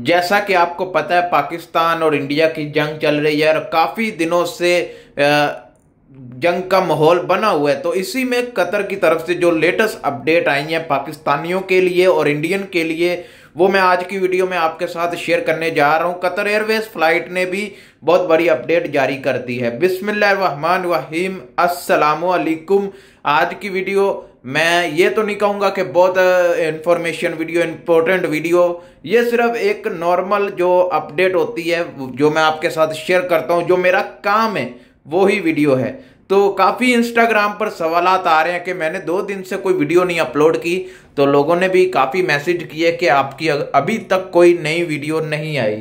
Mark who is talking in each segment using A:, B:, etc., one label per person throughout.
A: जैसा कि आपको पता है पाकिस्तान और इंडिया की जंग चल रही है और काफ़ी दिनों से जंग का माहौल बना हुआ है। तो इसी में कतर की तरफ से जो लेटेस्ट अपडेट आई है पाकिस्तानियों के लिए और इंडियन के लिए, वो मैं आज की वीडियो में आपके साथ शेयर करने जा रहा हूं। कतर एयरवेज फ्लाइट ने भी बहुत बड़ी अपडेट जारी कर दी है। बिस्मिल्लाहिर्रहमानिर्रहीम, अस्सलामु अलैकुम। आज की वीडियो मैं ये तो नहीं कहूँगा कि बहुत इंफॉर्मेशन वीडियो, इंपॉर्टेंट वीडियो, ये सिर्फ एक नॉर्मल जो अपडेट होती है जो मैं आपके साथ शेयर करता हूँ, जो मेरा काम है वो ही वीडियो है। तो काफ़ी इंस्टाग्राम पर सवालात आ रहे हैं कि मैंने 2 दिन से कोई वीडियो नहीं अपलोड की, तो लोगों ने भी काफ़ी मैसेज किए कि आपकी अभी तक कोई नई वीडियो नहीं आई।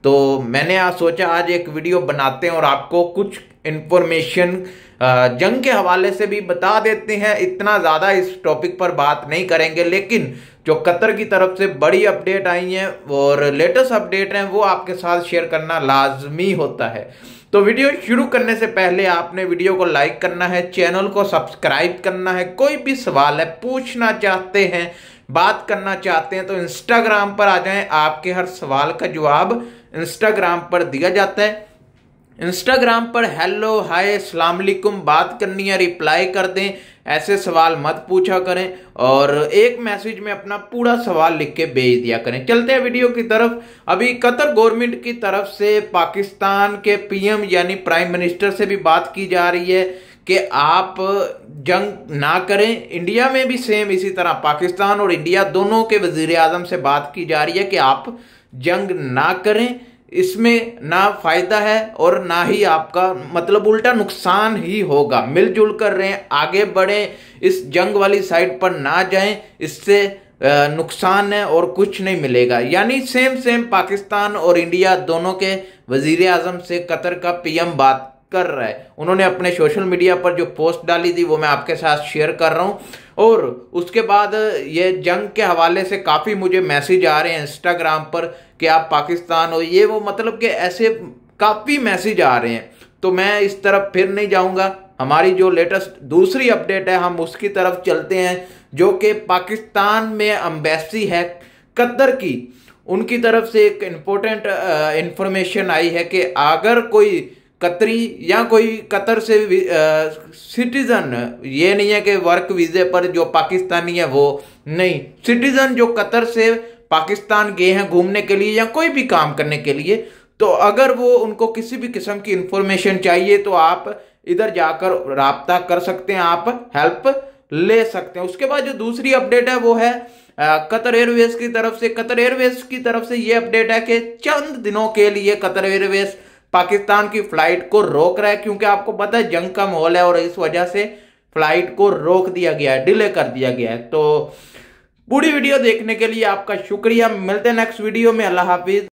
A: तो मैंने आज सोचा आज एक वीडियो बनाते हैं और आपको कुछ इंफॉर्मेशन जंग के हवाले से भी बता देते हैं। इतना ज़्यादा इस टॉपिक पर बात नहीं करेंगे, लेकिन जो कतर की तरफ से बड़ी अपडेट आई हैं और लेटेस्ट अपडेट हैं वो आपके साथ शेयर करना लाजमी होता है। तो वीडियो शुरू करने से पहले आपने वीडियो को लाइक करना है, चैनल को सब्सक्राइब करना है। कोई भी सवाल है, पूछना चाहते हैं, बात करना चाहते हैं तो इंस्टाग्राम पर आ जाएं। आपके हर सवाल का जवाब इंस्टाग्राम पर दिया जाता है। इंस्टाग्राम पर हेलो, हाय, अस्सलाम वालेकुम बात करनी है, रिप्लाई कर दें। ऐसे सवाल मत पूछा करें और एक मैसेज में अपना पूरा सवाल लिख के भेज दिया करें। चलते हैं वीडियो की तरफ। अभी कतर गवर्नमेंट की तरफ से पाकिस्तान के पीएम यानी प्राइम मिनिस्टर से भी बात की जा रही है कि आप जंग ना करें। इंडिया में भी सेम इसी तरह पाकिस्तान और इंडिया दोनों के वजीर आजम से बात की जा रही है कि आप जंग ना करें। इसमें ना फायदा है और ना ही आपका मतलब उल्टा नुकसान ही होगा। मिलजुल कर रहें, आगे बढ़ें, इस जंग वाली साइड पर ना जाएं, इससे नुकसान है और कुछ नहीं मिलेगा। यानी सेम पाकिस्तान और इंडिया दोनों के वजीर आजम से कतर का पीएम बात कर रहा है। उन्होंने अपने सोशल मीडिया पर जो पोस्ट डाली थी वो मैं आपके साथ शेयर कर रहा हूं। और उसके बाद ये जंग के हवाले से काफ़ी मुझे मैसेज आ रहे हैं इंस्टाग्राम पर कि आप पाकिस्तान हो, ये वो मतलब कि ऐसे काफ़ी मैसेज आ रहे हैं। तो मैं इस तरफ फिर नहीं जाऊंगा। हमारी जो लेटेस्ट दूसरी अपडेट है हम उसकी तरफ चलते हैं, जो कि पाकिस्तान में एम्बेसी है कतर की, उनकी तरफ से एक इम्पोर्टेंट इंफॉर्मेशन आई है कि अगर कोई कतरी या कोई कतर से सिटीजन, ये नहीं है कि वर्क वीजे पर जो पाकिस्तानी है वो नहीं, सिटीजन जो कतर से पाकिस्तान गए हैं घूमने के लिए या कोई भी काम करने के लिए, तो अगर वो उनको किसी भी किस्म की इंफॉर्मेशन चाहिए तो आप इधर जाकर राब्ता कर सकते हैं, आप हेल्प ले सकते हैं। उसके बाद जो दूसरी अपडेट है वो है कतर एयरवेज की तरफ से। कतर एयरवेज की तरफ से ये अपडेट है कि चंद दिनों के लिए कतर एयरवेज पाकिस्तान की फ्लाइट को रोक रहा है, क्योंकि आपको पता है जंग का माहौल है और इस वजह से फ्लाइट को रोक दिया गया है, डिले कर दिया गया है। तो पूरी वीडियो देखने के लिए आपका शुक्रिया। मिलते हैं नेक्स्ट वीडियो में। अल्लाह हाफिज।